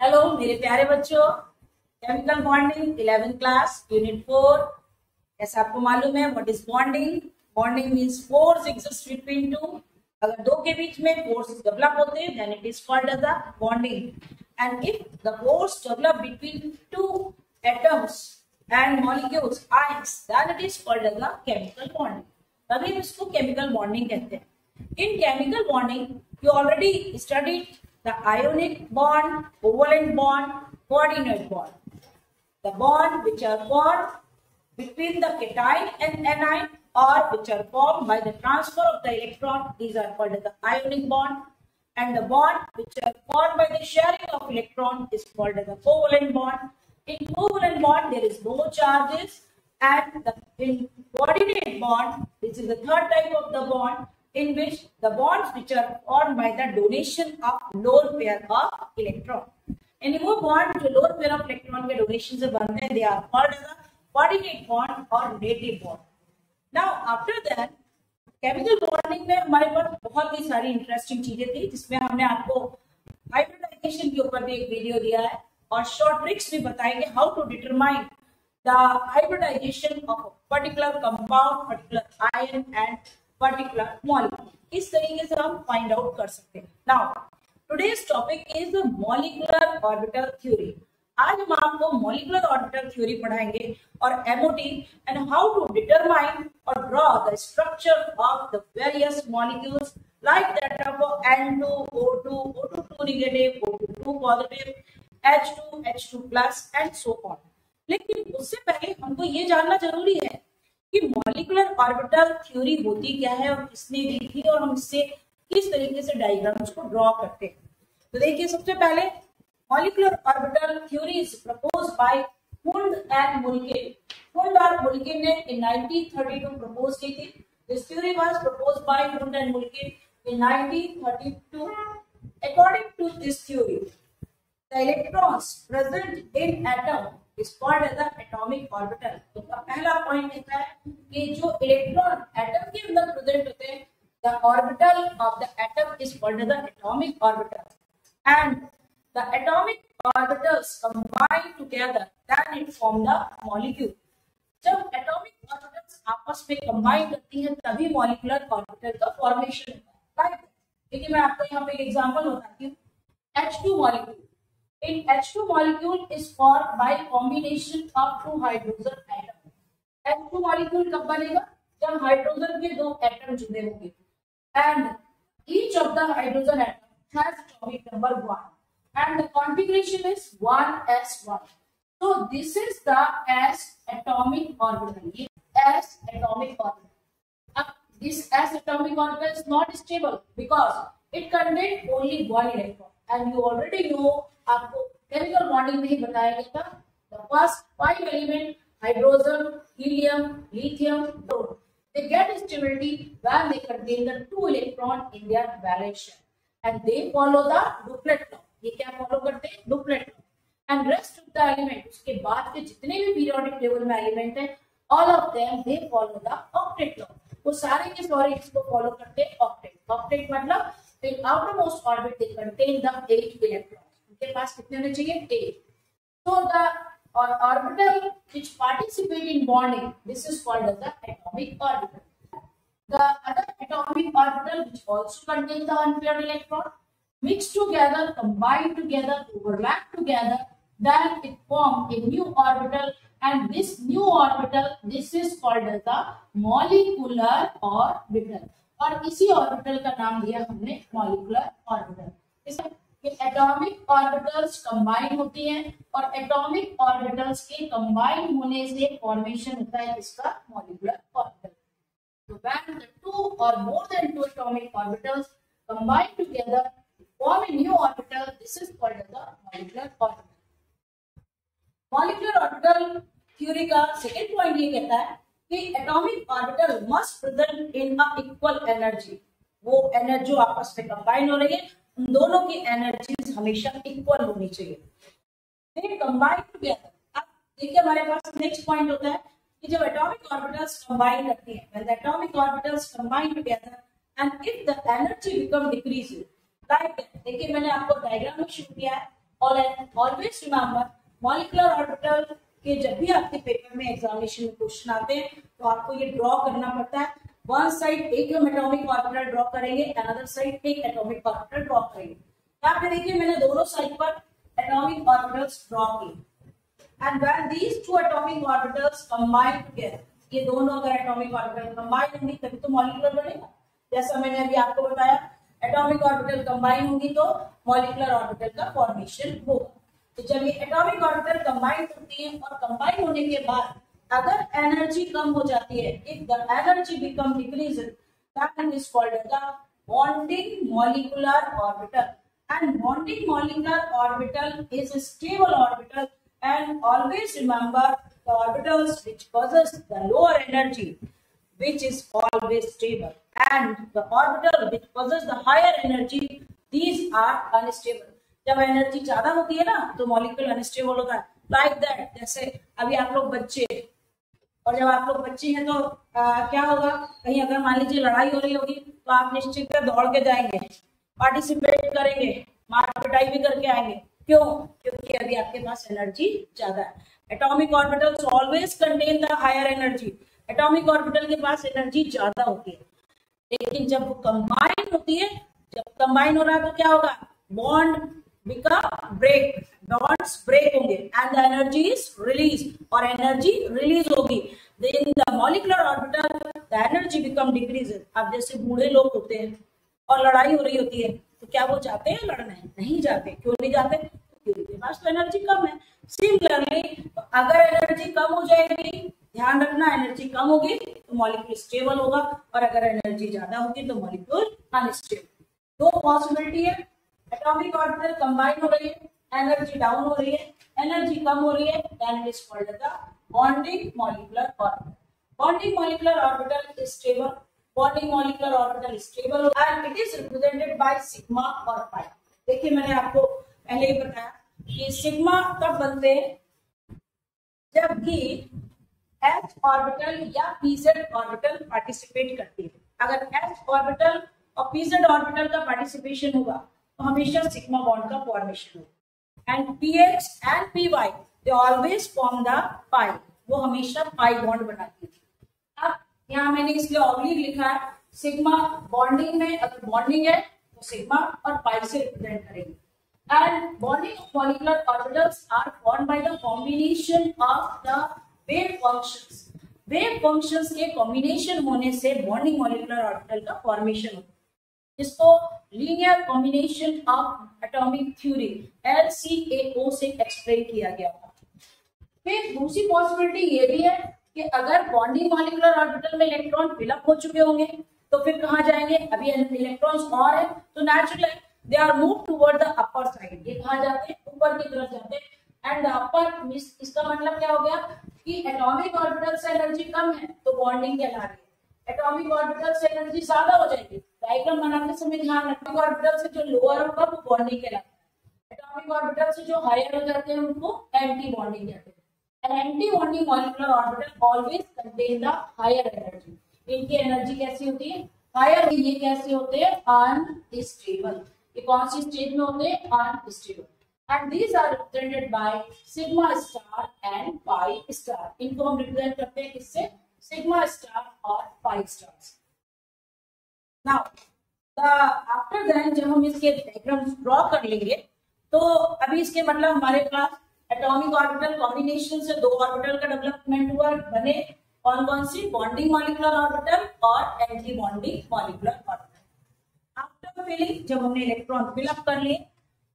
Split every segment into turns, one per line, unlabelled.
Hello मेरे प्यारे बच्चों, chemical bonding 11th class unit 4। जैसा आपको मालूम है what is bonding. Bonding means force exist between two. अगर दो के बीच में फोर्स डेवलप होते हैं then it is called as a bonding. And if the force develop between two atoms and molecules ions then it is called as a chemical bonding. तभी हम इसको केमिकल बॉन्डिंग कहते हैं। In chemical bonding, you already studied the ionic bond, covalent bond, coordinate bond. The bond which are formed between the cation and anion or which are formed by the transfer of the electron, these are called the ionic bond. And the bond which are formed by the sharing of electron is called the covalent bond. In covalent bond, there is no charges, and in coordinate bond, this is the third type of the bond, in which the bonds which are formed by the donation of lone pair of electron. And वो bond जो lone pair of electron के donation से बनते हैं, they are called as a coordinate bond or native bond. Now after that, chemical bonding में हमारे पास बहुत ही सारी इंटरेस्टिंग चीजें थी, जिसमें हमने आपको हाइब्रिडाइजेशन के ऊपर भी एक वीडियो दिया है और शॉर्ट ट्रिक्स भी बताएंगे how to determine the hybridization of a particular compound, particular ion and particular molecule. इस तरीके से हम फाइंड आउट कर सकते हैं। Now today's topic is molecular orbital theory. आज हम आपको मॉलिक्यूलर ऑर्बिटल थ्योरी पढ़ाएंगे और MOT and how to determine और draw the structure of the various molecules like that of N2 O2 O2 negative O2 positive H2 H2 plus and so on. लेकिन उससे पहले हमको ये जानना जरूरी है कि मॉलिक्यूलर ऑर्बिटल थ्योरी होती क्या है और किसने दी थी और हम इससे किस तरीके से डायग्राम्स को ड्रॉ करते हैं। तो देखिए, सबसे पहले molecular orbital theory is proposed by Hund and Mulliken. Hund और मुल्के ने इन 1932 प्रपोज की थी। This theory was proposed by Hund and Mulliken in 1932। According to this theory, the electrons present in atom is called as the atomic orbital। तो पहला point कहता है कि जो इलेक्ट्रॉन एटम के अंदर प्रेजेंट होते हैं, the orbital of the atom is called as the atomic orbital, and the atomic orbitals combine together then it form the molecule। जब atomic orbitals आपस में combine करती हैं तभी molecular orbital का formation होता है। देखिए, मैं आपको यहाँ पे एक एग्जांपल बताती हूँ। H2 molecule, in H2 molecule is formed by combination of two hydrogen atoms। H2 molecule कब बनेगा? जब हाइड्रोजन के दो एटम जुड़े होंगे। And each of the hydrogen atom has atomic number 1 and the configuration is 1s1। So this is the s atomic orbital। ये s atomic orbital। अब this s atomic orbital is not stable because it contains only one electron, and you already know, आपको chemical bonding में ही बताया गया था, the first 5 element hydrogen, helium, lithium, boron, they get stability when they contain the 2 electron in their valence shell and they follow the duplet law। ये क्या follow करते हैं? Duplet law. And rest of the element, उसके बाद के जितने भी periodic table में एलिमेंट है, all of them they follow the octet law. वो सारे के सारे इसको फॉलो करते हैं ऑक्टेट। ऑक्टेट मतलब in outermost orbit they contain the 8 electrons। उनके पास कितने होने चाहिए? 8। So the orbital which participate in bonding, this is called as the atomic orbital। The other atomic orbital which also contain the unpaired electron mix together, combine together, overlap together, then it form a new orbital, and this new orbital, this is called as the molecular orbital। और इसी orbital का नाम दिया हमने molecular orbital. इसमें atomic orbitals combine होती हैं और एटॉमिक ऑर्बिटल्स के कंबाइन होने से फॉर्मेशन होता है इसका मॉलिक्यूलर ऑर्बिटल। तो when the 2 or more than 2 atomic orbitals combine together form a new orbital, this is called as the molecular orbital। Molecular orbital theory का सेकंड पॉइंट ये कहता है कि atomic orbital must present in a equal energy. वो energy जो आपस में combine हो रही है, उन दोनों की एनर्जीज हमेशा इक्वल होनी चाहिए। They combine together. अब देखिए, हमारे पास नेक्स्ट पॉइंट होता है कि जब एटॉमिक ऑर्बिटल्स कंबाइन करती हैं, when the atomic orbitals combine together and if the energy become decrease, like देखिए, मैंने आपको डायग्राम में शो किया है ऑलवेज रिमेंबर मॉलिक्यूलर ऑर्बिटल के जब भी आपके पेपर में एग्जामिनेशन में क्वेश्चन आते हैं तो आपको ये ड्रॉ करना पड़ता है। वन साइड एक एटॉमिक ऑर्बिटल ड्रॉ करेंगे, अनदर साइड एक एटॉमिक ऑर्बिटल ड्रॉ करेंगे। यहाँ पे देखिए मैंने दोनों साइड पर एटॉमिक ऑर्बिटल्स ड्रॉ किए। And when these two atomic orbitals combine together, ये दोनों अगर एटॉमिक ऑर्बिटल कंबाइन होंगी तभी तो मॉलिक्यूलर बनेगा। जैसा मैंने अभी आपको बताया, एटॉमिक ऑर्बिटल कंबाइन होंगी तो मॉलिक्यूलर ऑर्बिटल का फॉर्मेशन होगा। तो जब ये एटॉमिक ऑर्बिटल कंबाइन होती है और कंबाइन होने के बाद अगर एनर्जी कम हो जाती है, if the energy become decrease, that is called the bonding molecular orbital. And bonding molecular orbital is a stable orbital, and always remember the orbitals which possess the lower energy, which is always stable, and the orbital which possess the higher energy, these are unstable. जब energy ज्यादा होती है ना तो molecule unstable होता है। Like that, जैसे अभी आप लोग बच्चे, और जब आप लोग बच्चे हैं तो क्या होगा, कहीं अगर मान लीजिए लड़ाई हो रही होगी तो आप निश्चित दौड़ के जाएंगे, पार्टिसिपेट करेंगे, मार पिटाई भी करके आएंगे। क्यों? क्योंकि अभी आपके पास एनर्जी ज्यादा है। Atomic orbitals always contain the higher energy. Atomic orbital के पास एनर्जी ज्यादा होती है, लेकिन जब वो कंबाइन होती है, जब कंबाइन हो रहा है तो क्या होगा, bond become break, bonds break होंगे and the energy is release, और एनर्जी रिलीज होगी। In the molecular orbital the energy become decrease. अब जैसे बूढ़े लोग होते हैं और लड़ाई हो रही होती है तो क्या वो जाते हैं लड़ने? नहीं जाते। क्यों नहीं जाते? क्योंकि उनके पास तो एनर्जी कम है। सिमिलरली अगर एनर्जी कम हो जाएगी, ध्यान रखना, एनर्जी कम होगी तो मॉलिक्यूल स्टेबल होगा, और अगर एनर्जी ज्यादा होगी तो मॉलिक्यूल अनस्टेबल। दो पॉसिबिलिटी है, एटॉमिक ऑर्बिटल कंबाइन हो रही है, एनर्जी डाउन हो रही है, एनर्जी कम हो रही है, then it is called the bonding molecular orbital. Bonding molecular orbital is stable, bonding molecular orbital is stable and it is represented by sigma और पाई। देखिए मैंने आपको पहले ही बताया कि सिग्मा कब बनते हैं, जबकि एच ऑर्बिटल या पीजेड ऑर्बिटल पार्टिसिपेट करती है। अगर एच ऑर्बिटल और पीजेड ऑर्बिटल का पार्टिसिपेशन होगा तो हमेशा सिग्मा बॉन्ड का फॉर्मेशन होगा। And PX and PY they always form the pi, वो हमेशा पाई बॉन्ड बनाती है। अब यहाँ मैंने इसलिए ऑब्लिक लिखा है, सिग्मा बॉन्डिंग में अगर बॉन्डिंग है तो सिग्मा और पाई से रिप्रेजेंट करेंगे। And bonding of molecular orbitals are formed by the combination of the wave functions. Wave functions के कॉम्बिनेशन होने से बॉन्डिंग मॉलिक्यूलर ऑर्बिटल का फॉर्मेशन होता है, जिसको linear combination of atomic theory LCAO से एक्सप्लेन किया गया था। फिर दूसरी पॉसिबिलिटी ये भी है कि अगर बॉन्डिंग मॉलिक्यूलर ऑर्बिटल में इलेक्ट्रॉन फिलअप हो चुके होंगे तो फिर कहाँ जाएंगे, अभी इलेक्ट्रॉन्स और है तो नेचुरल है they are move toward the upper side. ये कहाँ जाते हैं, ऊपर की तरफ जाते हैं। एंड अपर, इसका मतलब क्या हो गया कि एटॉमिक ऑर्बिटल से एनर्जी कम है तो बॉन्डिंग कहला रही है, एटॉमिक ऑर्बिटल से एनर्जी ज्यादा हो जाएगी, डायग्राम बनाते समय ध्यान रखना, ऑर्बिटल से जो लोअर होगा वो बॉन्डिंग कहलाता है, एटॉमिक ऑर्बिटल से जो हायर हो जाते हैं उनको एंटी बॉन्डिंग कहते हैं। An anti-bonding molecular orbital always contain the higher energy. इनकी एनर्जी कैसी होती है, हायर। ये कैसे होते हैं, अनस्टेबल। ये कौन सी स्टेज में होते हैं, unstable. And these are represented by sigma star and pi star. इनको हम रिप्रेजेंट करते हैं किससे, सिग्मा स्टार और pi star. Now after that जब हम इसके डायग्राम्स ड्रॉ कर लेंगे तो अभी इसके मतलब हमारे पास एटॉमिक ऑर्बिटल कॉम्बिनेशन से दो ऑर्बिटल का डेवलपमेंट हुआ, बने कौन कौन सी, बॉन्डिंग मॉलिक्यूलर ऑर्बिटल और anti bonding molecular orbital. After filling, जब हमने इलेक्ट्रॉन फिलअप कर लिए,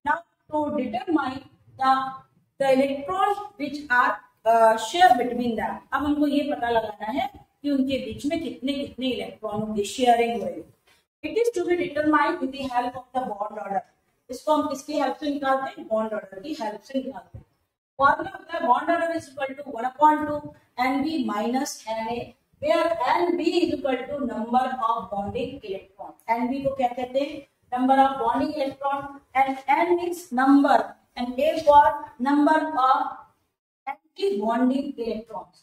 now to determine the electron which are share between them. अब हमको ये पता लगाना है कि उनके बीच में कितने कितने इलेक्ट्रॉनों की शेयरिंग हुई। It is to be determined with the help of the bond order. इसको हम किसकी हेल्प से निकालते हैं, बॉन्ड ऑर्डर की हेल्प से निकालते हैं। Formula of the bond order is equal to 1/2 Nb minus Na, where Nb is equal to number of bonding electron. Nb को क्या कहते हैं, number of bonding electron, and N means number and A for number of anti-bonding electrons.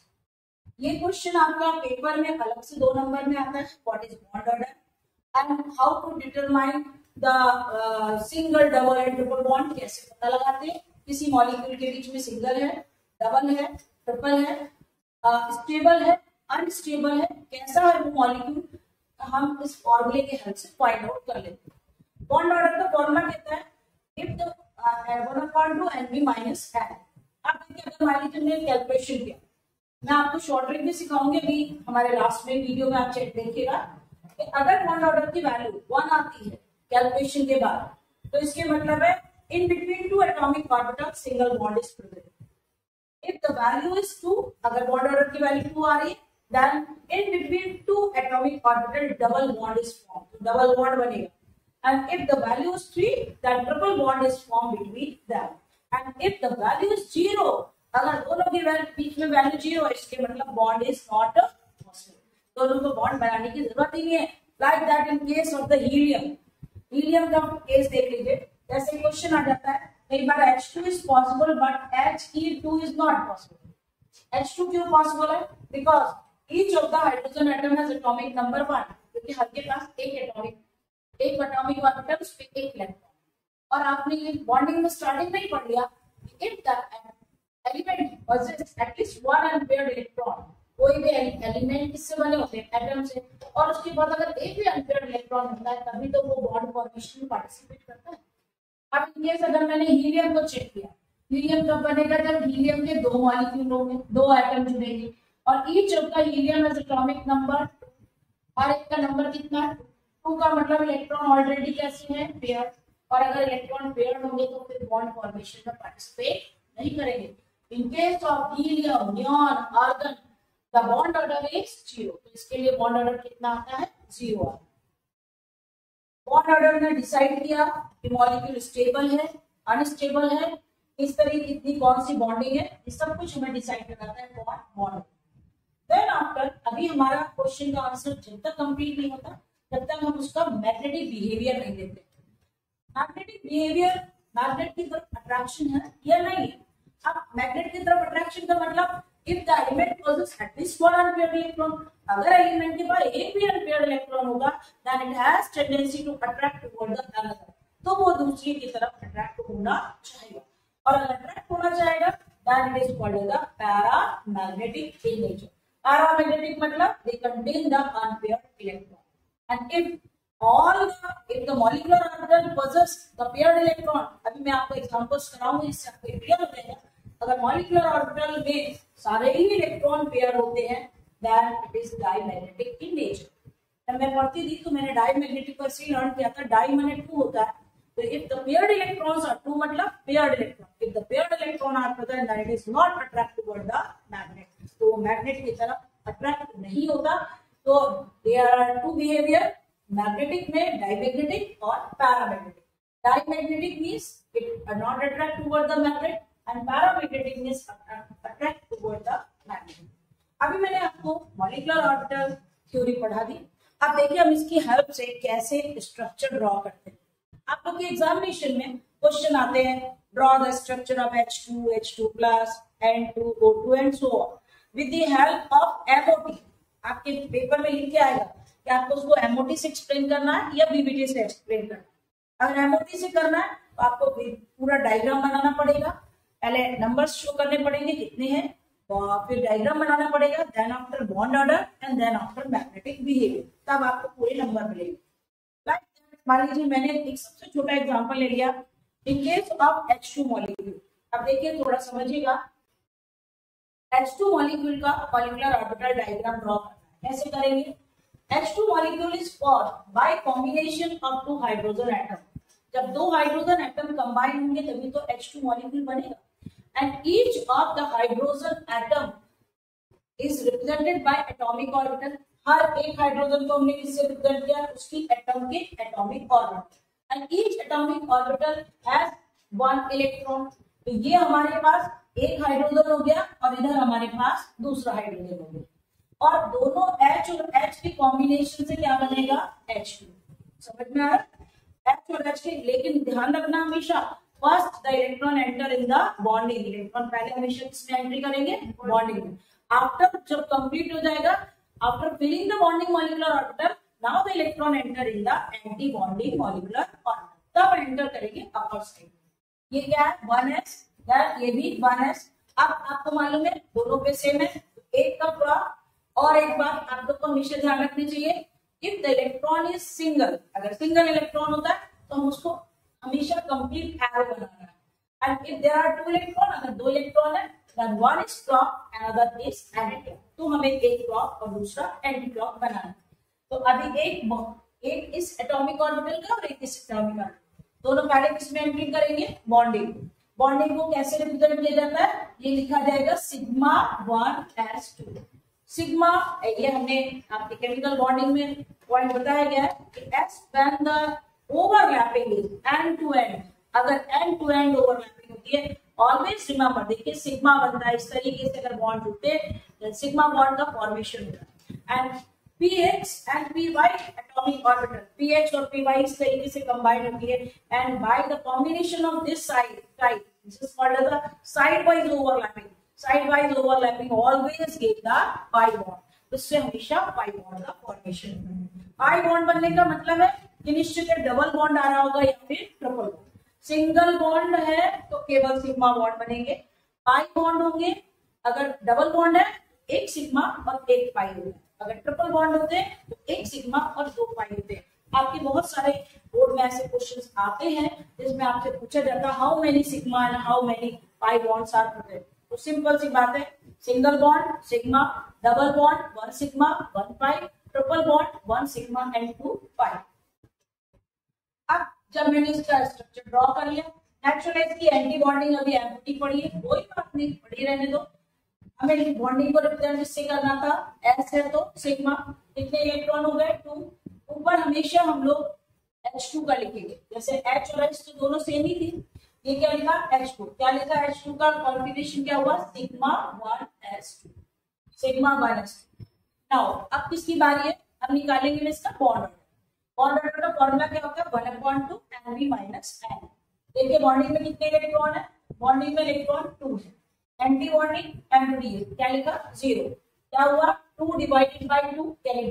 ये question आपका paper में अलग से 2 number में आता है, what is bond order and how to determine the single, double and triple bond कैसे पता लगाते हैं? किसी मॉलिक्यूल के बीच में सिंगल है, डबल है, ट्रिपल है, स्टेबल है, अनस्टेबल है, कैसा है वो मॉलिक्यूल, हम इस फॉर्मूले के हेल्प से फाइंड आउट कर लेते हैं। बॉन्ड ऑर्डर का फॉर्मूला कहता है if the 1/2 Nb minus N। अब देखिए अगर मान लीजिए हमने कैलकुलेशन किया, मैं आपको शॉर्ट ट्रिक भी सिखाऊंगी भी, हमारे लास्ट में वीडियो में आप चेक देखिएगा कि अगर बॉन्ड ऑर्डर की वैल्यू 1 आती है कैलकुलेशन के बाद, तो इसके मतलब है in between two atomic orbital single bond is present. If the value is 2, अगर बॉन्ड ऑर्डर की वैल्यू 2 आ रही है, then in between two atomic orbital double bond is form, तो डबल बॉन्ड बनेगा। And if the value is 3, then triple bond is form between them. And if the value is 0, अगर दोनों की बीच में वैल्यू 0 है, इसके मतलब बॉन्ड इज नॉट पॉसिबल, दोनों को बॉन्ड बनाने की जरूरत ही नहीं है। Like that in case of the helium, helium का केस देख लीजिए, जैसे क्वेश्चन आ जाता है कई बार H2 is possible but He2 is not possible। H2 क्यों possible है? Because each of the hydrogen atom has atomic number 1, क्योंकि हर के पास एक एटॉमिक ऑर्बिटल, उस पे एक इलेक्ट्रॉन। और आपने ये बॉन्डिंग में स्टार्टिंग में ही पढ़ लिया if the element possesses at least one unpaired electron, कोई भी एलिमेंट किससे बने होते हैं? एटम से। और उसके बाद अगर एक भी अनपेयर्ड इलेक्ट्रॉन होता है तभी तो वो बॉन्ड फॉर्मेशन में पार्टिसिपेट करता है। अब इन केस अगर मैंने हीलियम को चेक किया, हीलियम कब बनेगा? जब हीलियम के 2 मॉलिक्यूल होंगे, 2 एटम जुड़ेंगे, और each of the helium has atomic number, और एक का नंबर कितना है? 2 का मतलब इलेक्ट्रॉन ऑलरेडी कैसे है? पेयर। और अगर इलेक्ट्रॉन पेयर होंगे तो फिर बॉन्ड फॉर्मेशन में पार्टिसिपेट नहीं करेंगे। In case of helium, neon, argon, the bond order is 0, तो इसके लिए बॉन्ड ऑर्डर कितना आता है? 0 आता है। बॉन्ड ऑर्डर ने डिसाइड किया कि मॉलिक्यूल स्टेबल है, अनस्टेबल है, इस तरह कितनी कौन सी बॉन्डिंग है, ये सब कुछ हमें डिसाइड करना है बॉन्ड। देन आफ्टर, अभी हमारा क्वेश्चन का आंसर जब तक कंप्लीट नहीं होता तब तक हम उसका मैग्नेटिक बिहेवियर नहीं देते। मैग्नेटिक बिहेवियर, मैग्नेट की तरफ अट्रैक्शन है या नहीं है? अब मैग्नेट की तरफ अट्रैक्शन का मतलब if the element possesses at least one unpaired electron, अगर एलिमेंट के पास एक भी अनपेयर्ड इलेक्ट्रॉन होगा then it has tendency to attract toward the another, तो वो दूसरी की तरफ अट्रैक्ट होना चाहेगा। और अगर अट्रैक्ट होना चाहेगा then it is called the paramagnetic in nature। Paramagnetic मतलब they contain the unpaired electron, and if the molecular orbital possess the paired electron, अभी मैं आपको एग्जांपल्स कराऊंगी, इससे आपको क्लियर हो जाएगा। अगर मॉलिक्यूलर ऑर्बिटल में सारे ही इलेक्ट्रॉन पेयर होते हैं then it is diamagnetic in nature। जब मैं पढ़ती थी तो मैंने डायमैग्नेटिक को ऐसे लर्न किया था, डाई माने 2 होता है, तो if the paired electrons are 2 मतलब paired electron, if the paired electron are present then it is not attract toward the magnet, तो मैग्नेट की तरफ अट्रैक्ट नहीं होता। तो there are 2 behavior, मैग्नेटिक में डायमैग्नेटिक और paramagnetic. Diamagnetic means it not attract toward the magnet and paramagnetic means attract toward the magnet। अभी मैंने आपको मॉलिक्यूलर ऑर्बिटल थ्योरी पढ़ा दी। अब देखिए हम इसकी हेल्प से कैसे स्ट्रक्चर ड्रॉ करते हैं। आप लोग के एग्जामिनेशन में क्वेश्चन आते हैं, draw the structure of H2, H2+, N2O2 and so on with the help of MOT। आपके पेपर में लिख के आएगा कि आपको उसको MOT से एक्सप्लेन करना है या BBT से एक्सप्लेन करना है। अगर MOT से करना है तो आपको पूरा डायग्राम बनाना पड़ेगा, पहले नंबर्स शो करने पड़ेंगे कितने हैं, और फिर डायग्राम बनाना पड़ेगा, then after bond order and then after magnetic behaviour, तब आपको पूरे नंबर मिलेंगे। लाइक मान लीजिए मैंने एक सबसे छोटा एग्जांपल ले लिया इन केस ऑफ H2 मॉलिक्यूल। अब देखिए थोड़ा समझिएगा, H2 मॉलिक्यूल का मॉलिक्यूलर ऑर्बिटल डायग्राम ड्रॉ करना है। कैसे करेंगे? H2 molecule is formed by combination of 2 hydrogen atom. जब 2 हाइड्रोजन एटम कंबाइन होंगे तभी तो H2 मॉलिक्यूल बनेगा। And each of the hydrogen atom is represented by atomic orbital। हर एक हाइड्रोजन को हमने किससे रिप्रेजेंट किया? उसकी एटम के atomic orbital. And each atomic orbital has 1 electron। तो ये हमारे पास एक हाइड्रोजन हो गया और इधर हमारे पास दूसरा हाइड्रोजन हो गया, और दोनों H और H के कॉम्बिनेशन से क्या बनेगा? H2। समझ में आ रहा है? H और H के, लेकिन ध्यान रखना हमेशा first the electron enter in the bonding. Electron पहले हमेशा किसमें एंट्री करेंगे? बॉन्डिंग में। आफ्टर जब कंप्लीट हो जाएगा, after filling the bonding molecular orbital, now the electron enter in the anti bonding molecular orbital, तब एंटर करेंगे अपर साइड। ये क्या है 1s, ये भी 1s। अब आपको मालूम है दोनों पे सेम है, एक का थोड़ा। और एक बात आप लोग को हमेशा ध्यान रखनी चाहिए, if the electron is single, अगर सिंगल इलेक्ट्रॉन होता है तो हम उसको हमेशा कंप्लीट एरो बनाना है। And if there are two electron, अगर दो इलेक्ट्रॉन है, then one is clock and other is anti-clock, तो हमें एक क्लॉक और दूसरा एंटी क्लॉक बनाना है। तो अभी एक इस एटॉमिक ऑर्बिटल का और एक इस एटॉमिक ऑर्बिटल, दोनों पहले किसमें एंट्री करेंगे, बॉन्डिंग। बॉन्डिंग को कैसे रिप्रेजेंट किया जाता है, ये लिखा जाएगा सिग्मा 1s2। सिग्मा, ये हमने आपके केमिकल बॉन्डिंग में पॉइंट बताया गया है कि s when the overlapping is end to end, अगर end to end overlapping होती है, ऑलवेज रिमेंबर, देखिए सिग्मा बनता है इस तरीके से, अगर बॉन्ड टूटे तो सिग्मा बॉन्ड का फॉर्मेशन होता है। And px and py atomic orbital, px और py इस तरीके से कंबाइन होती है, and by the combination of this side type, this is called as the side wise overlapping. Side wise overlapping always give the pi bond, इससे हमेशा pi bond का formation होता है। पाई बॉन्ड बनने का मतलब है कि निश्चित डबल बॉन्ड आ रहा होगा या फिर ट्रिपल बॉन्ड। सिंगल बॉन्ड है तो केवल सिग्मा बॉन्ड बनेंगे, पाई बॉन्ड होंगे, अगर डबल बॉन्ड है एक सिग्मा और एक पाई होगा, अगर ट्रिपल बॉन्ड होते हैं तो एक सिग्मा और दो पाई होते हैं। आपके बहुत सारे बोर्ड में ऐसे क्वेश्चंस आते हैं जिसमें आपसे पूछा जाता है how many sigma and how many pi bonds are present. तो सिंपल सी बात है, single bond sigma, double bond 1 sigma 1 pi, triple bond 1 sigma and 2 pi. अब जब मैंने इसका स्ट्रक्चर ड्रॉ कर लिया, नेचुरलाइज की एंटी बॉन्डिंग अभी एम्प्टी पड़ी है, कोई बात नहीं, पड़ी रहने दो। हमें बॉन्डिंग को रिप्रेजेंट इससे करना था, एस है तो सिग्मा, कितने इलेक्ट्रॉन हो गए 2। ऊपर हमेशा हम लोग H2 का लिखेंगे, जैसे H और H तो दोनों सेम ही थी, ये क्या लिखा H2, क्या लिखा H2 का कॉन्फिगरेशन क्या हुआ sigma 1s2, sigma 1s2। Now अब किसकी बारी है, अब निकालेंगे इसका बॉन्ड ऑर्डर। बॉन्ड ऑर्डर का फॉर्मूला क्या होता है 1/2 Nv - N। देखिए बॉन्डिंग में कितने इलेक्ट्रॉन है, बॉन्डिंग में इलेक्ट्रॉन 2 है, एंटी बॉन्डिंग एम्प्टी है, क्या लिखा 0, क्या हुआ 2 डिवाइडेड बाय 2 यानी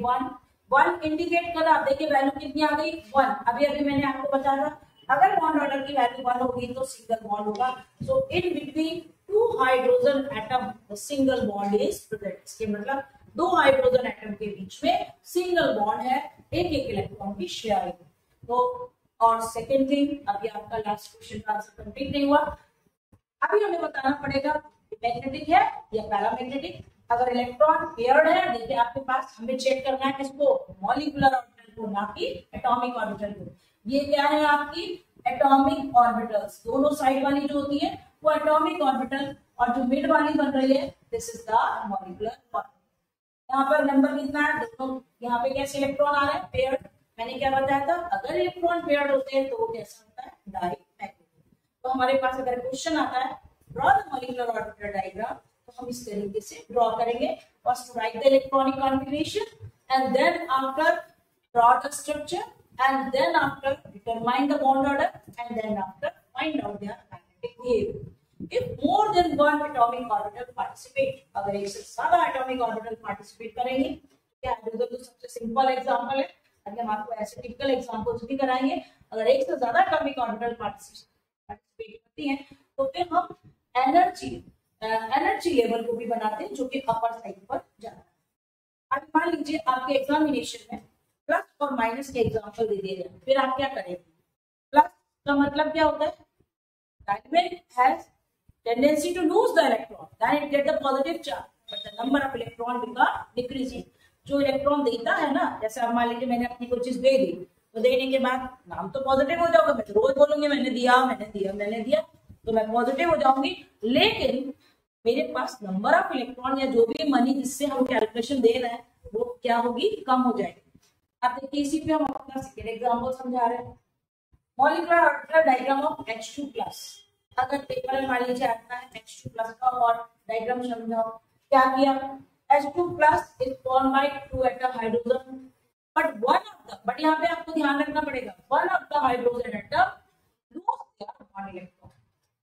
1 इंडिकेट कर रहा। देखिए वैल्यू कितनी आ गई 1। अभी मैंने आपको बताया अगर बॉन्ड ऑर्डर की वैल्यू 1 होगी तो सिंगल बॉन्ड होगा। So in between 2 hydrogen atom the single bond is present, इसके मतलब 2 हाइड्रोजन एटम के बीच में सिंगल बॉन्ड है, एक इलेक्ट्रॉन की शेयरिंग। तो और सेकंड थिंग, अभी आपका लास्ट क्वेश्चन का आंसर कंप्लीट नहीं हुआ, अभी हमें बताना पड़ेगा मैग्नेटिक है या पैरामैग्नेटिक। अगर इलेक्ट्रॉन पेयर्ड है, देखिए आपके पास, हमें चेक करना है किसको, मॉलिक्यूलर ऑर्बिटल को, ना कि एटॉमिक ऑर्बिटल को। ये क्या है आपकी एटॉमिक ऑर्बिटल्स, दोनों साइड वाली जो होती है वो एटॉमिक ऑर्बिटल, और जो मिड वाली बन रही है this is the molecular orbital. यहाँ पर नंबर कितना है, दोनों यहाँ पे कैसे इलेक्ट्रॉन आ रहे हैं पेयर्ड। मैंने क्या बताया था, अगर इलेक्ट्रॉन पेयर्ड होते हैं तो वो कैसा होता है डाईमैग्नेटिक। तो हमारे पास अगर क्वेश्चन आता है draw the molecular orbital diagram, तो हम इस तरीके से ड्रॉ करेंगे। First write the electronic configuration and then after draw the structure and then after determine the bond order and then after find out their magnetic behaviour. If more than one atomic orbital participate, अगर एक से ज्यादा atomic orbital participate करेंगे, क्या hydrogen तो सबसे simple example है, अभी हम आपको ऐसे टिपिकल एग्जांपल्स भी कराएंगे। अगर एक से ज्यादा एटॉमिक ऑर्बिटल पार्टिसिपेट करती हैं तो फिर हम एनर्जी लेवल को भी बनाते हैं जो कि अपर साइड पर जाता है। अब मान लीजिए आपके एग्जामिनेशन में प्लस और माइनस के एग्जांपल दे दिए जाए, फिर आप क्या करेंगे। प्लस का मतलब क्या होता है, diamond has tendency to lose the electron, then it get the positive charge, but the number of electron become decreasing। जो इलेक्ट्रॉन देता है ना, जैसे अब मान लीजिए मैंने अपनी कोई चीज दे दी, तो देने के बाद नाम तो पॉजिटिव हो जाओगे, मैं तो रोज बोलूंगी मैंने दिया मैंने दिया मैंने दिया, तो मैं पॉजिटिव हो जाऊंगी। लेकिन मेरे पास नंबर ऑफ इलेक्ट्रॉन या जो भी मनी जिससे हम कैलकुलेशन दे रहे हैं वो क्या होगी, कम हो जाएगी। अब देखिए इसी पे हम अपना सेकेंड एग्जाम्पल समझा रहे हैं। Molecular orbital diagram of H2+। अगर पेपर में मान लीजिए आता है H2+ का और डायग्राम समझाओ, क्या किया H2+ is formed by 2 atom hydrogen, but यहाँ पे आपको ध्यान रखना पड़ेगा one of the hydrogen atom lose their one electron।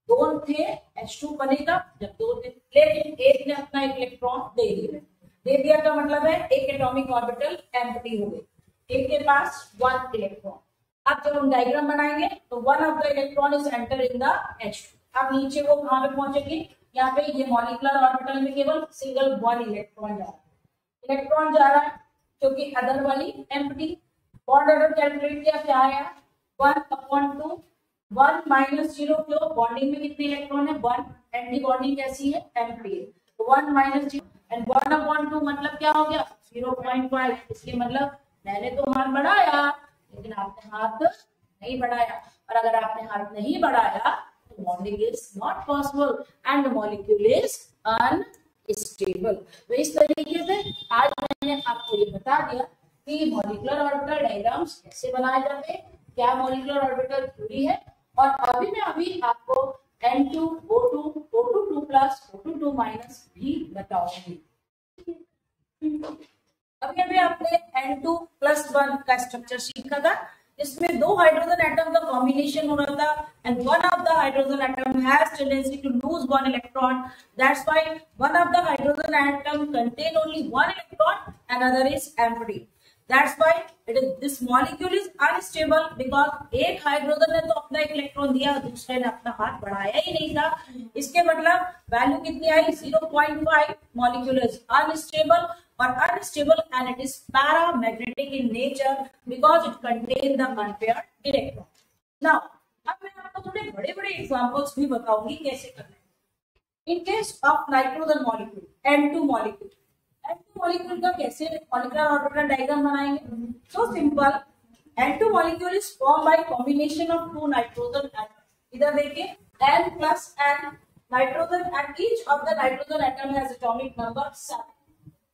दोनों थे H2 बनेगा जब दो थे, लेकिन एक ने अपना एक इलेक्ट्रॉन दे दिया का मतलब है एक एटॉमिक ऑर्बिटल एम्प्टी हो गई। एक के पास 1 इलेक्ट्रॉन। अब जब हम डायग्राम बनाएंगे तो 1 of the electron is enter in the H2। अब नीचे वो कहां पे पहुंचेगी, यहाँ पे ये मॉलिक्यूलर ऑर्बिटल में केवल सिंगल 1 इलेक्ट्रॉन जा रहा है, क्योंकि अदर वाली एम्प्टी। बॉन्ड ऑर्डर कैलकुलेट किया, क्या आया 1/2, 1 - 0 क्यों, बॉन्डिंग में कितने इलेक्ट्रॉन है 1, एंटी बॉन्डिंग कैसी है एम्प्टी है, तो 1 - 0 एंड 1/2 मतलब क्या हो गया 0.5। इसके मतलब मैंने तो हाथ बढ़ाया लेकिन आपने हाथ नहीं बढ़ाया, और अगर आपने हाथ नहीं बढ़ाया तो bonding is not possible and the molecule is unstable. तो इस तरीके से आज मैंने आपको ये बता दिया कि मॉलिक्यूलर ऑर्बिटल डायग्राम्स कैसे बनाए जाते हैं, क्या मॉलिक्यूलर ऑर्बिटल थ्योरी है, और अभी आपको N2 O2 O2 2+ O2 2- भी बताऊंगी। अभी आपने N2+1 का स्ट्रक्चर सीखा था, इसमें दो हाइड्रोजन एटम का कॉम्बिनेशन हो रहा था and one of the hydrogen atom has tendency to lose 1 electron, that's why one of the hydrogen atom contain only 1 electron and other is empty. That's why this molecule is unstable because एक hydrogen ने तो अपना एक electron दिया, दूसरे ने अपना हाथ बढ़ाया ही नहीं था। इसके मतलब वैल्यू कितनी आई 0.5। मॉलिक्यूल इज अनस्टेबल और unstable and it is paramagnetic in nature because it contain the unpaired electron. Now अब मैं आपको थोड़े बड़े बड़े एग्जांपल्स भी बताऊंगी कैसे करना है। इन case of nitrogen molecule N2 molecule, N2 molecule का कैसे मॉलिक्यूलर ऑर्बिटल डायग्राम बनाएंगे, so simple. N2 molecule is form by combination of 2 nitrogen atom. इधर देखिए N+N nitrogen and each of the nitrogen atom has atomic number 7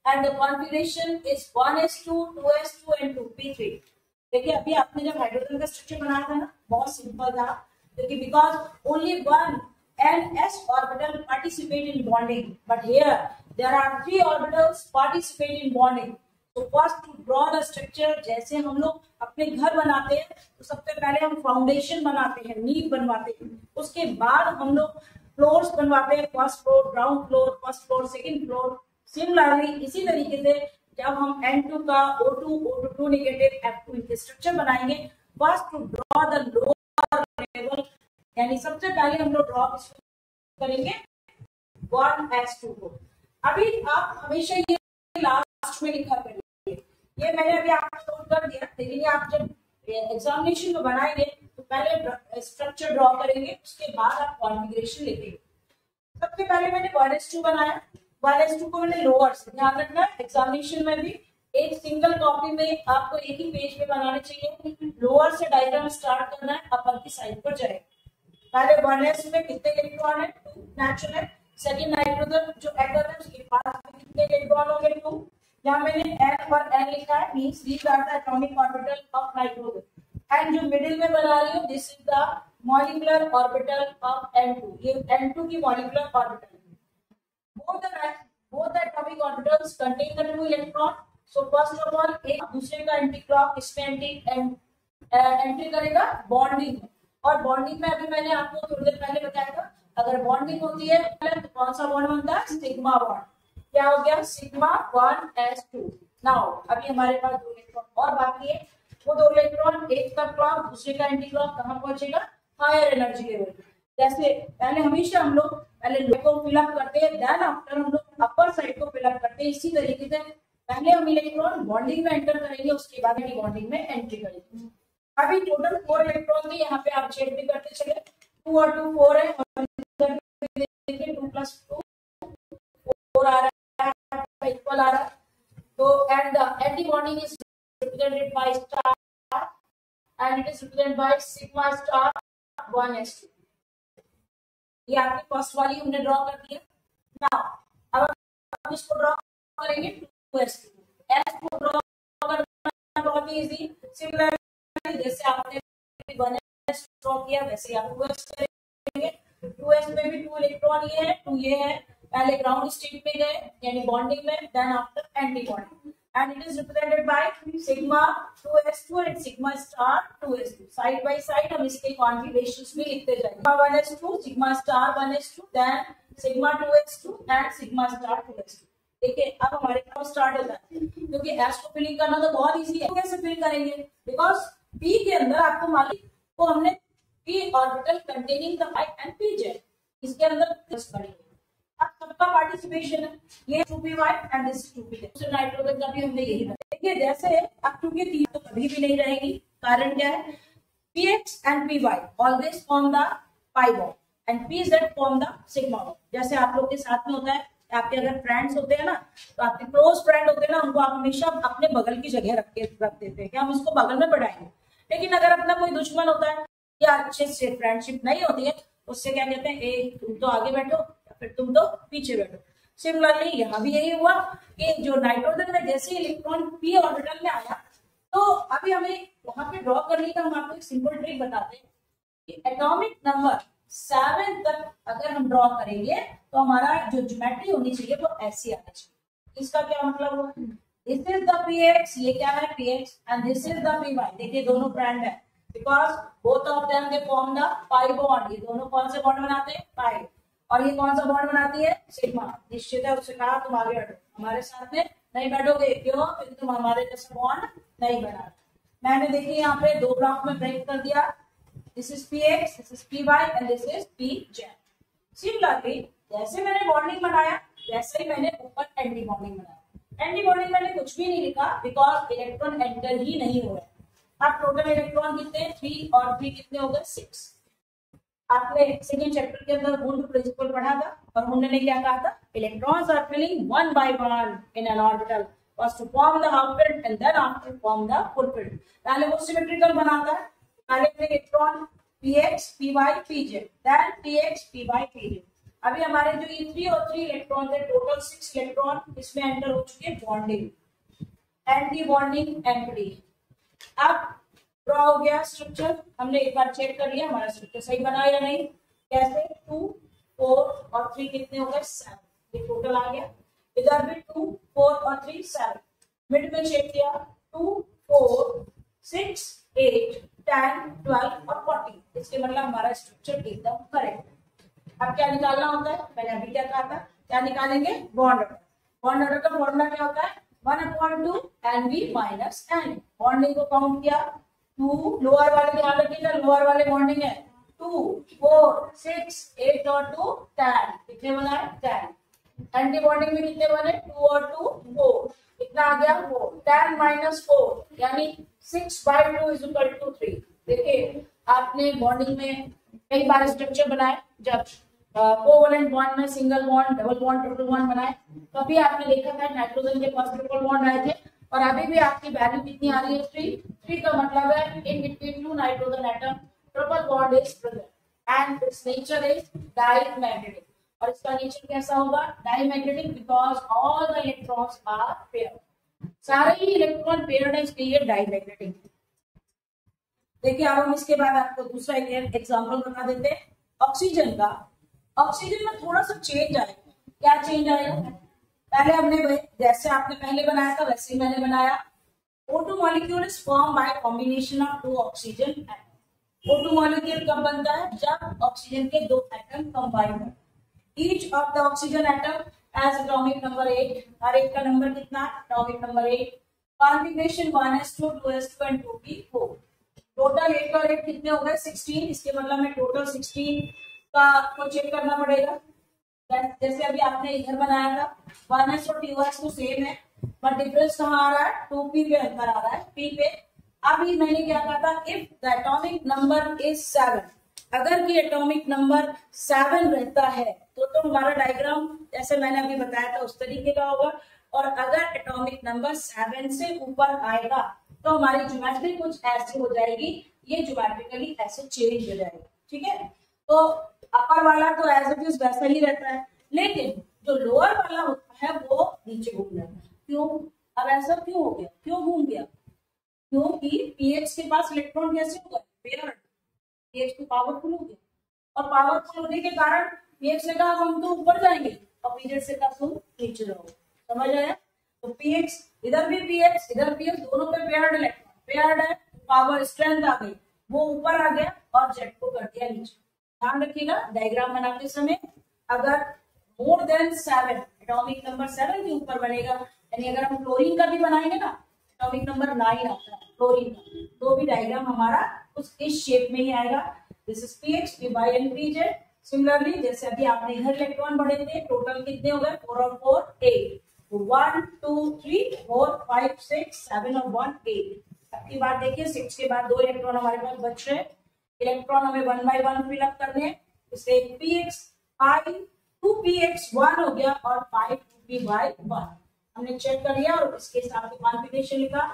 and the configuration is 1s2 2s2 and 2p3। देखिए अभी आपने जब hydrogen का structure बनाया था ना, बहुत सिंपल था, देखिए because only 1 N/S orbital participate in bonding, but here there are 3 orbitals participate in bonding. So first to draw the structure, जैसे हम लोग अपने घर बनाते हैं तो सबसे पहले हम फाउंडेशन बनाते हैं, नींव बनवाते हैं, उसके बाद हम लोग फ्लोर्स बनवाते हैं, first floor, ground floor, first floor, second floor. Similarly इसी तरीके से जब हम N2 का O2 O2 नेगेटिव F2 के स्ट्रक्चर बनाएंगे, first to draw the lower level, यानी सबसे पहले हम लोग ड्रॉ करेंगे 1s2 को। अभी आप हमेशा ये लास्ट में लिखा करेंगे, ये मैंने अभी आपको नोट कर दिया, लेकिन आप जब एग्जामिनेशन में बनाएंगे तो पहले स्ट्रक्चर ड्रॉ करेंगे, उसके बाद आप कॉन्फ़िगरेशन लिखेंगे। सबसे पहले मैंने 1s2 बनाया, 1s2 को मैंने लोअर से, ध्यान रखना एग्जामिनेशन में भी एक सिंगल कॉपी में आपको एक ही पेज पे बनाने चाहिए, लोअर से डायग्राम स्टार्ट करना है, अपर की साइड पर जाएगा। पहले 1s में कितने इलेक्ट्रॉन है 2 नेचुरल है, सेकंड नाइट्रोजन जो एटम है उसके पास कितने इलेक्ट्रॉन होंगे 2, यहाँ मैंने n और n लिखा है, means these are the atomic orbital of nitrogen and जो मिडिल में बना रही हूँ this is the molecular orbital of N2, ये N2 की मॉलिक्यूलर ऑर्बिटल है। both the atomic orbitals contain the 2 electron, so first of all एक दूसरे का एंटी क्लॉक इसमें एंट्री करेगा बॉन्डिंग, और बॉन्डिंग में अभी मैंने आपको थोड़ी देर पहले बताया था, अगर बॉन्डिंग होती है तो कौन सा बॉन्ड बनता है सिग्मा बॉन्ड, क्या हो गया सिग्मा 1s2। नाउ अभी हमारे पास 2 इलेक्ट्रॉन और बाकी है, वो 2 इलेक्ट्रॉन एक का क्लॉक दूसरे का एंटी क्लॉक कहां पहुंचेगा हायर एनर्जी लेवल। जैसे पहले हमेशा हम लोग पहले लो को फिलअप करते हैं, देन आफ्टर हम लोग अपर साइड को फिलअप करते हैं। इसी तरीके से पहले हम इलेक्ट्रॉन बॉन्डिंग में एंटर करेंगे, उसके बाद एंटी बॉन्डिंग में एंट्री करेंगे। अभी टोटल 4 इलेक्ट्रॉन थे, यहाँ पे आप चेक भी करते चले, 2 और 2 4 है, और देखिए 2 + 2 4 आ रहा है, इक्वल आ रहा है। तो and the anti bonding is represented by star and it is represented by sigma star 1s2। ये आपकी फर्स्ट वाली हमने ड्रॉ कर दिया। नाउ अब हम इसको ड्रॉ करेंगे 2s2। s को ड्रॉ करना बहुत इजी, सिमिलरली जैसे आपने 1s ड्रॉ किया वैसे आप 2s करेंगे। 2s में भी 2 इलेक्ट्रॉन ये है, 2 ये है, पहले ग्राउंड स्टेट में गए यानी बॉन्डिंग में, then after anti bonding, and it is represented by sigma 2s2 and sigma star 2s2। Side by side हम इसके कॉन्फिगरेशंस भी लिखते जाएंगे, sigma 1s2 sigma star 1s2 then sigma 2s2 and sigma star 2s2। देखिए अब हमारे पास start होता है, क्योंकि एस को फिलिंग करना तो बहुत इजी है। तो कैसे फिल करेंगे, बिकॉज पी के अंदर आपको मालूम तो हमने p orbital containing the y and p z, इसके अंदर करेंगे। अब सबका पार्टिसिपेशन है, ये 2py एंड दिस 2p। तो नाइट्रोजन का भी हमने यही बताया। देखिए जैसे अब क्योंकि तीन तो कभी भी नहीं रहेगी, कारण क्या है, px and py always form the pi bond and pz form the sigma bond। जैसे आप लोग के साथ में होता है, आपके अगर फ्रेंड्स होते हैं ना, तो आपके क्लोज फ्रेंड होते हैं ना, उनको आप हमेशा अपने बगल की जगह रख देते हैं कि हम उसको बगल में बढ़ाएंगे। लेकिन अगर अपना कोई दुश्मन होता है या अच्छे से फ्रेंडशिप नहीं होती है, उससे क्या कहते हैं, ए तुम तो आगे बैठो या फिर तुम तो पीछे बैठो। सिमिलरली यहाँ भी यही हुआ कि जो नाइट्रोजन में जैसे इलेक्ट्रॉन पी ऑर्बिटल में आया, तो अभी हमें वहां पे ड्रॉ करने का हम आपको एक सिंपल ट्रिक बताते हैं कि एटॉमिक नंबर 7 तक अगर हम ड्रॉ करेंगे तो हमारा जो ज्योमेट्री होनी चाहिए वो ऐसी आनी चाहिए। इसका क्या मतलब हुआ, दिस इज द px, ये क्या है px, and this is the py। देखिए दोनों फ्रेंड है, because both of them they form the pi bond. ये दोनों कौन से बॉन्ड बनाते हैं, पाई। और ये कौन सा बॉन्ड बनाती है, सिग्मा। निश्चित है, उससे कहा तुम आगे बैठो, हमारे साथ में नहीं बैठोगे, क्यों, क्योंकि तुम हमारे जैसा बॉन्ड नहीं बना। मैंने देखिए यहाँ पे दो ब्लॉक में ब्रेक कर दिया, this is px, this is py and this is pz। Similarly जैसे मैंने बॉन्डिंग बनाया वैसे ही मैंने ऊपर एंटी बॉन्डिंग बनाया। एंटी बॉन्डिंग मैंने कुछ भी नहीं लिखा, बिकॉज इलेक्ट्रॉन एंटर ही नहीं हो रहा। अब टोटल इलेक्ट्रॉन कितने, 3 और 3 कितने हो गए, 6। आपने सेकेंड चैप्टर के अंदर वुंड प्रिंसिपल पढ़ा था, और वुंड ने क्या कहा था, electrons are filling one by one in an orbital was to form the half filled and then after form the full filled। पहले वो सिमेट्रिकल बनाता है, पहले electron px py pz, then px py pz। अभी हमारे जो ये 3 और 3 इलेक्ट्रॉन थे, टोटल 6 इलेक्ट्रॉन इसमें एंटर हो चुके हैं बॉन्डिंग, एंटी बॉन्डिंग एंटी। अब ड्रॉ हो गया स्ट्रक्चर, हमने एक बार चेक कर लिया हमारा स्ट्रक्चर सही बना या नहीं। कैसे, 2 4 और 3 कितने हो गए, 7। ये टोटल आ गया, इधर भी 2 4 और 3 7। मिड में चेक किया, 2 4 6 8 10 12 और 40। इसके मतलब हमारा स्ट्रक्चर एकदम करेक्ट है। अब क्या निकालना होता है, मैंने अभी क्या कहा था, क्या निकालेंगे, बॉन्ड ऑर्डर। बॉन्ड ऑर्डर का फॉर्मूला क्या होता है, 1/2 NV माइनस N। बॉन्डिंग को काउंट किया, 2 लोअर वाले ध्यान रखिएगा, लोअर वाले बॉन्डिंग है, 2 4 6 8 और 2 10। कितने बना है, 10। एंटी बॉन्डिंग में कितने बने, 2 और 2 4। कितना आ गया, 4। 10 माइनस 4 यानी 6/2 इज इक्वल टू 3। देखिए आपने बॉन्डिंग में कई बार स्ट्रक्चर बनाए, जब कोवलेंट बॉन्ड में single bond, double bond, triple bond बनाए, तभी आपने देखा था नाइट्रोजन के पास ट्रिपल बॉन्ड आए थे। और अभी भी आपकी वैल्यू कितनी आ रही है, 3 का मतलब है in between 2 nitrogen atom triple bond is present and its nature is diamagnetic. और इसका नेचर कैसा होगा, diamagnetic, because all the electrons are paired. सारे ही इलेक्ट्रॉन पेयर्ड है, इसलिए डायमैग्नेटिक। देखिए अब हम इसके बाद आपको दूसरा एक एग्जांपल बता देते हैं ऑक्सीजन का। ऑक्सीजन में थोड़ा सा चेंज आएगा। क्या चेंज आएगा, पहले हमने जैसे आपने पहले बनाया था वैसे ही मैंने बनाया। O2 molecule is form by combination of 2 oxygen atom. O2 molecule कब बनता है, जब ऑक्सीजन के 2 एटम कंबाइन होते हैं। Each of the oxygen atom has atomic number 8। हर एक का नंबर कितना, atomic number 8। Configuration 1s2 2s2 and 2p4। Total 8 और 8 कितने हो गए, 16। इसके मतलब में टोटल 16 का को चेक करना पड़ेगा। जैसे अभी आपने इधर बनाया था, 1s और 2s तो सेम है, बट डिफरेंस कहाँ आ रहा है, 2p पे अंतर आ रहा है, p पे। अभी मैंने क्या कहा था, if the atomic number is 7, अगर की एटॉमिक नंबर 7 रहता है तो हमारा डायग्राम जैसे मैंने अभी बताया था उस तरीके का होगा। और अगर एटॉमिक नंबर 7 से ऊपर आएगा तो हमारी ज्योमेट्री कुछ ऐसी हो जाएगी, ये ज्योमेट्रिकली ऐसे चेंज हो जाएगी। ठीक है, तो अपर वाला तो एज इट इज वैसा ही रहता है, लेकिन जो लोअर वाला होता है वो नीचे घूम जाता है। क्यों, अब ऐसा क्यों हो गया, क्यों घूम गया, क्योंकि पीएच के पास इलेक्ट्रॉन कैसे होगा, पेयर्ड। पीएच तो पावरफुल हो गया, और पावरफुल होने के कारण पीएच से कहा हम तो ऊपर जाएंगे और पीजेड से कहा तुम नीचे जाओगे। समझ आया, तो पीएच इधर भी पीएच इधर पीएच दोनों पे पेयर्ड इलेक्ट्रॉन, पेयर्ड है, पावर स्ट्रेंथ आ गई, वो ऊपर आ गया और जेड को कर दिया नीचे। ध्यान रखिएगा डायग्राम बनाते समय, अगर मोर देन 7 एटॉमिक नंबर 7 के ऊपर बनेगा। यानी अगर हम क्लोरीन का भी बनाएंगे ना, एटॉमिक नंबर 9 आता है क्लोरीन का, तो भी डायग्राम हमारा उस इस शेप में ही आएगा। This is px p by n pz। Similarly जैसे अभी आपने इधर इलेक्ट्रॉन बढ़े थे, टोटल कितने हो गए 4 और 4 8, 1 2 3 4 5 6 7 और 1 8। अब की बात देखिए 6 के बाद 2 इलेक्ट्रॉन हमारे पास बच रहे। इलेक्ट्रॉन हमें 1 बाय 1 फिलअप करने हैं, इससे px 5 2px 1 हो गया और 5 2p by 1 हमने चेक कर लिया और इसके हिसाब से कॉन्फ़िगरेशन लिखा।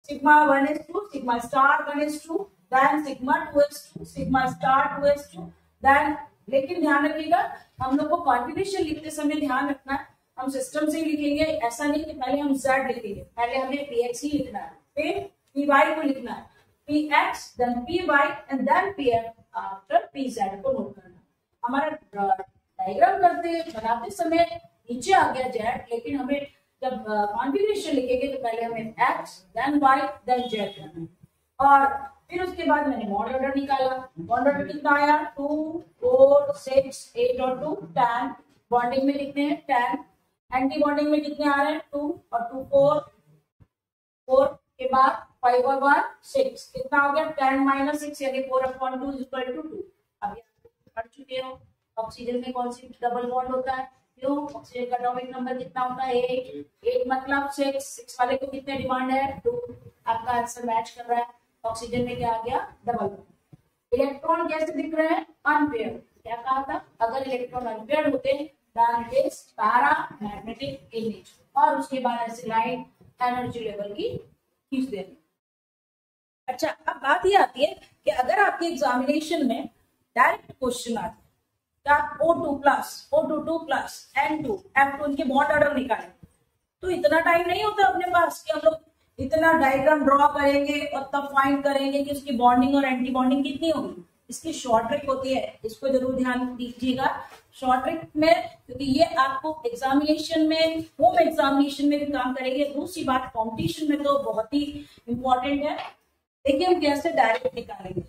Sigma 1s2 sigma star 1s2 then sigma 2s2 sigma star 2s2 then. लेकिन ध्यान रखिएगा हम लोग को कॉन्फ़िगरेशन लिखते समय ध्यान रखना है हम सिस्टम से ही लिखेंगे, ऐसा नहीं कि पहले हम z लिखेंगे, पहले हमें px ही लिखना है, फिर py को लिखना है, px then py and then pf after pz को नोट करना। हमारा डायग्राम करते बनाते समय नीचे आ गया z, लेकिन हमें जब कॉन्फ़िगरेशन लिखेंगे तो पहले हमें x then y then z करना है। और फिर उसके बाद मैंने बॉन्ड ऑर्डर निकाला। बॉन्ड ऑर्डर कितना आया 2 4 6 8 और 2 10। बॉन्डिंग में कितने हैं 10, एंटी बॉन्डिंग में कितने आ रहे हैं 2 और 2 4 4 के बाद 5 और 1 6, कितना हो गया 10 - 6 यानी 4/2 = 2। अभी आप पढ़ चुके हो ऑक्सीजन में कौन सी डबल बॉन्ड होता है, क्यों ऑक्सीजन का एटॉमिक नंबर कितना होता है 8 मतलब 6 वाले को कितने डिमांड है 2। आपका आंसर मैच कर रहा है, ऑक्सीजन में क्या आ गया डबल बॉन्ड। इलेक्ट्रॉन कैसे दिख रहे हैं अनपेयर्ड। क्या कहा था अगर इलेक्ट्रॉन अनपेयर्ड होते then it is paramagnetic in nature. और उसके बाद ऐसे लाइन एनर्जी लेवल की खींच देनी। अच्छा अब बात ये आती है कि अगर आपके एग्जामिनेशन में डायरेक्ट क्वेश्चन आता है O2+, N2, F2 इनके बॉन्ड ऑर्डर निकालें, तो इतना टाइम नहीं होता अपने पास कि हम लोग इतना डायग्राम ड्रॉ करेंगे और तब फाइंड करेंगे कि उसकी बॉन्डिंग और एंटी बॉन्डिंग कितनी होगी। इसकी शॉर्ट ट्रिक होती है, इसको जरूर ध्यान दीजिएगा शॉर्ट ट्रिक में, क्योंकि ये आपको एग्जामिनेशन में होम एग्जामिनेशन में भी काम करेंगे। दूसरी बात कॉम्पिटिशन में तो बहुत ही इंपॉर्टेंट है। देखिए हम कैसे डायरेक्ट निकालेंगे।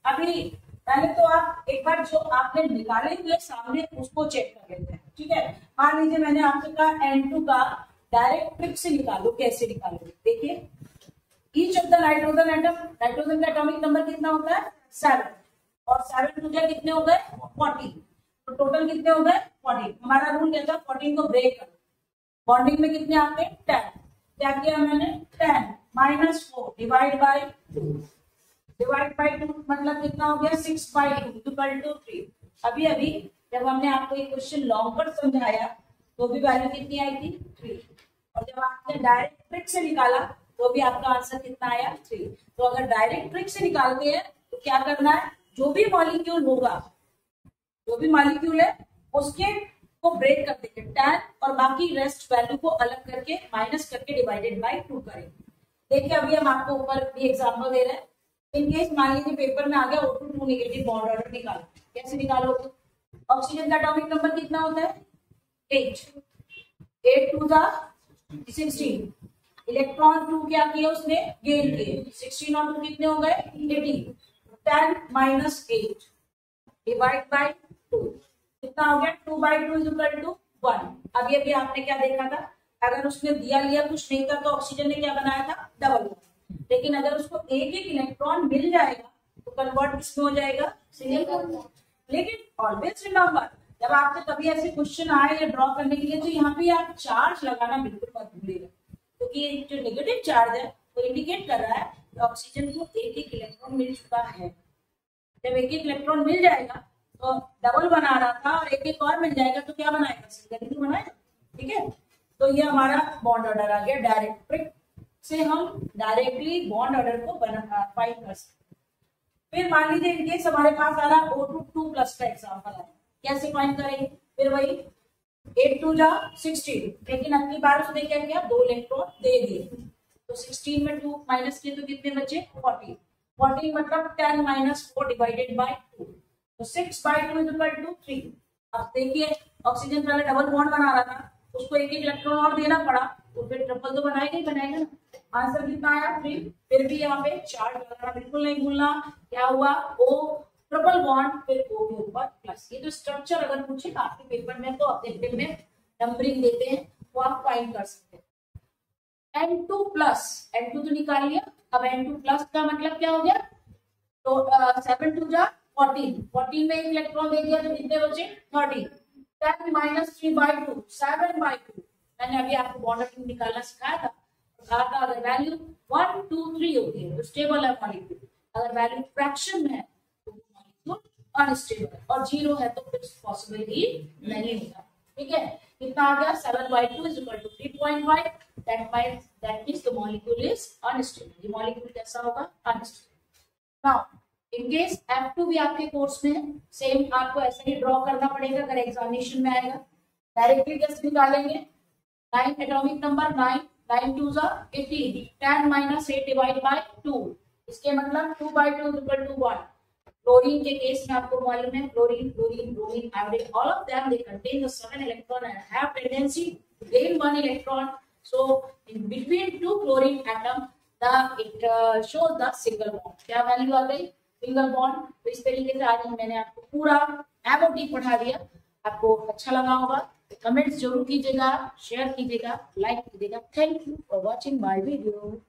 अभी पहले तो आप एक बार जो आपने निकाले हुए सामने उसको चेक कर लेते हैं, ठीक है। मान लीजिए मैंने आपसे कहा N2 का डायरेक्ट ट्रिक से निकालो, कैसे निकालोगे देखिए। Each of the nitrogen atom, nitrogen का एटॉमिक नंबर कितना होता है 7 और 7 टू कितने हो गए 14, तो टोटल कितने हो गए 14। हमारा रूल क्या था 14 को ब्रेक करो। बॉन्डिंग में कितने आते हैं 10, क्या किया मैंने 10 - 4 डिवाइड बाय 2 मतलब कितना हो गया 6/2 = 3। अभी जब हमने आपको ये क्वेश्चन लॉन्ग पर समझाया तो भी वैल्यू कितनी आई थी 3, और जब आपने डायरेक्ट ट्रिक से निकाला तो भी आपका आंसर कितना आया 3। तो अगर डायरेक्ट ट्रिक से निकालते हैं तो क्या करना है, जो भी मॉलिक्यूल होगा, जो भी मॉलिक्यूल है उसके को ब्रेक कर देंगे 10 और बाकी रेस्ट वैल्यू को अलग करके माइनस करके डिवाइडेड बाय 2 करेंगे। देखिए अभी हम आपको ऊपर भी एग्जांपल दे रहे हैं। इन केस मान लीजिए पेपर में आ गया O2 नेगेटिव बॉन्ड ऑर्डर निकालो, कैसे निकालोगे। ऑक्सीजन का एटॉमिक नंबर कितना होता है 8 2 16। इलेक्ट्रॉन 2 क्या किया उसने गेन किए, 16 और 2 कितने हो गए 18। 10 - 8 डिवाइड बाय 2 कितना हो गया 2/2 = 1। अभी आपने क्या देखा था, अगर उसने दिया लिया कुछ नहीं था तो ऑक्सीजन ने क्या बनाया था डबल बॉन्ड। लेकिन अगर उसको एक इलेक्ट्रॉन मिल जाएगा तो कन्वर्ट किसमें हो जाएगा सिंगल बॉन्ड। लेकिन ऑलवेज रिमेंबर जब आपसे कभी ऐसे क्वेश्चन आए या ड्रॉ करने के लिए तो यहाँ पे आप चार्ज लगाना बिल्कुल मत भूलिएगा, क्योंकि जो नेगेटिव चार्ज है वो इंडिकेट कर रहा है कि ऑक्सीजन को एक इलेक्ट्रॉन मिल चुका है। जब एक इलेक्ट्रॉन मिल जाएगा तो डबल बना रहा था और एक और मिल जाएगा तो क्या बनाएगा सिंगल ही बनाएगा, ठीक है। तो ये हमारा बॉन्ड ऑर्डर आ गया। डायरेक्ट ट्रिक से हम डायरेक्टली बॉन्ड ऑर्डर को फाइंड कर सकते। फिर मान लीजिए इनकेस हमारे पास आ रहा O2+ का एग्जांपल है, कैसे फाइंड करेंगे, फिर वही 8 2 16, लेकिन अगली बार उसने क्या किया 2 इलेक्ट्रॉन दे दिए, तो 16 में 2 माइनस किए तो कितने बचे 14 मतलब 10 - 4 डिवाइडेड बाय 2, तो 6/2 = 3। अब देखिए ऑक्सीजन पहले डबल बॉन्ड बना रहा था, उसको एक इलेक्ट्रॉन और देना पड़ा, तो फिर ट्रिपल तो बनाएगा ही बनाएगा ना। आंसर कितना आया 3। फिर भी यहाँ पे चार्ज लगाना बिल्कुल नहीं भूलना। क्या हुआ O ट्रिपल बॉन्ड फिर O के ऊपर प्लस। ये जो स्ट्रक्चर अगर पूछे आपके पेपर में तो ऑब्जेक्टिव में नंबरिंग देते हैं वो आप फाइंड कर सकते हैं। N2 प्लस, N2 तो निकाल लिया, अब N2 प्लस का मतलब क्या हो गया, तो 7 2 जा 14, 14 में एक इलेक्ट्रॉन दे दिया तो कितने बचे 30, 10 माइनस 3/2 7/2। मैंने अभी आपको बॉन्ड निकालना सिखाया था, कहा था अगर वैल्यू 1 2 3 होती है तो स्टेबल है मॉलिक्यूल, अगर वैल्यू फ्रैक्शन में है तो मॉलिक्यूल अनस्टेबल है, और 0 है तो कुछ पॉसिबल ही नहीं होगा। ठीक है, कितना आ गया 7/2 is equal to 3.5, that means the molecule is unstable। ये मॉलिक्यूल कैसा होगा, unstable. Now in case F2 भी आपके कोर्स में सेम आपको ऐसा ही ड्रॉ करना पड़ेगा अगर एग्जामिनेशन में आएगा। डायरेक्टली कैसे निकालेंगे, 9 एटॉमिक नंबर 9, 9 2 जा 18, 10 माइनस 8 डिवाइड बाय 2, इसके मतलब 2/2 इक्वल टू 1। क्लोरीन के केस में आपको मालूम है chlorine chlorine bromine iodine all of them they contain the 7 electron and have tendency to gain 1 electron, so in between two chlorine atom it shows the single bond. क्या value आ गई, single bond. तो इस तरीके से आज मैंने आपको पूरा एमओटी पढ़ा दिया। आपको अच्छा लगा होगा, कमेंट्स जरूर कीजिएगा, शेयर कीजिएगा, लाइक कीजिएगा। Thank you for watching my video.